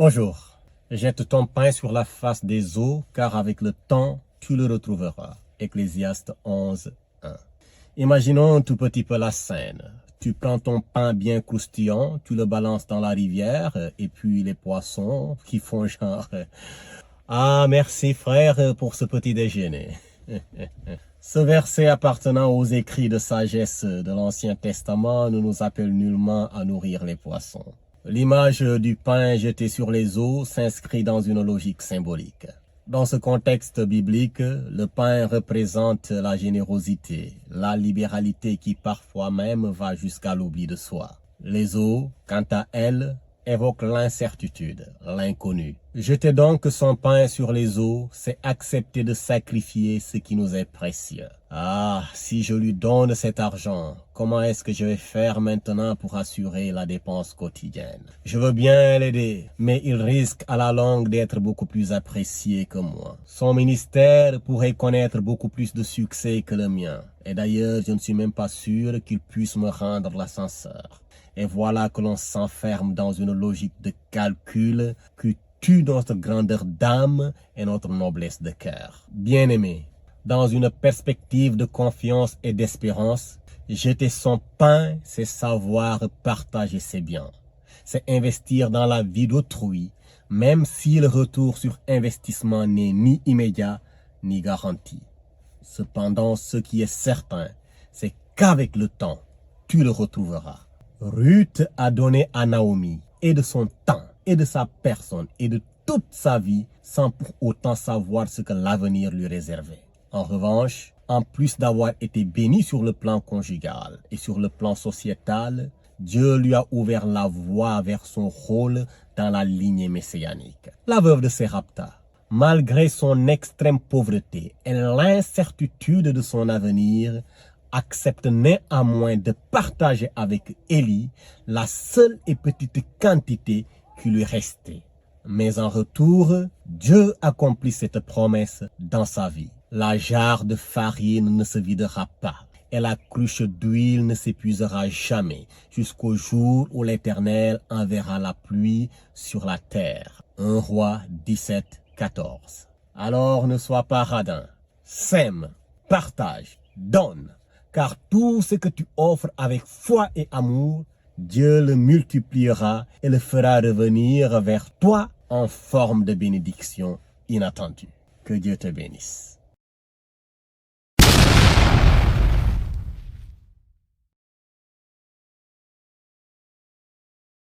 Bonjour. Jette ton pain sur la face des eaux, car avec le temps, tu le retrouveras. Ecclésiaste 11, 1. Imaginons tout petit peu la scène. Tu prends ton pain bien croustillant, tu le balances dans la rivière, et puis les poissons qui font genre « Ah, merci frère pour ce petit déjeuner ». Ce verset appartenant aux écrits de sagesse de l'Ancien Testament ne nous appelle nullement à nourrir les poissons. L'image du pain jeté sur les eaux s'inscrit dans une logique symbolique. Dans ce contexte biblique, le pain représente la générosité, la libéralité qui parfois même va jusqu'à l'oubli de soi. Les eaux, quant à elles, évoquent l'incertitude, l'inconnu. Jeter donc son pain sur les eaux, c'est accepter de sacrifier ce qui nous est précieux. Ah, si je lui donne cet argent, comment est-ce que je vais faire maintenant pour assurer la dépense quotidienne? Je veux bien l'aider, mais il risque à la longue d'être beaucoup plus apprécié que moi. Son ministère pourrait connaître beaucoup plus de succès que le mien. Et d'ailleurs, je ne suis même pas sûr qu'il puisse me rendre l'ascenseur. Et voilà que l'on s'enferme dans une logique de calcul qui tue notre grandeur d'âme et notre noblesse de cœur. Bien-aimé, dans une perspective de confiance et d'espérance, jeter son pain, c'est savoir partager ses biens. C'est investir dans la vie d'autrui, même si le retour sur investissement n'est ni immédiat ni garanti. Cependant, ce qui est certain, c'est qu'avec le temps, tu le retrouveras. Ruth a donné à Naomi et de son temps et de sa personne et de toute sa vie sans pour autant savoir ce que l'avenir lui réservait. En revanche, en plus d'avoir été bénie sur le plan conjugal et sur le plan sociétal, Dieu lui a ouvert la voie vers son rôle dans la lignée messianique. La veuve de Sérapta, malgré son extrême pauvreté et l'incertitude de son avenir, accepte néanmoins de partager avec Élie la seule et petite quantité qui lui restait. Mais en retour, Dieu accomplit cette promesse dans sa vie. La jarre de farine ne se videra pas et la cruche d'huile ne s'épuisera jamais jusqu'au jour où l'Éternel enverra la pluie sur la terre. 1 Roi 17, 14. Alors ne sois pas radin, sème, partage, donne. Car tout ce que tu offres avec foi et amour, Dieu le multipliera et le fera revenir vers toi en forme de bénédiction inattendue. Que Dieu te bénisse.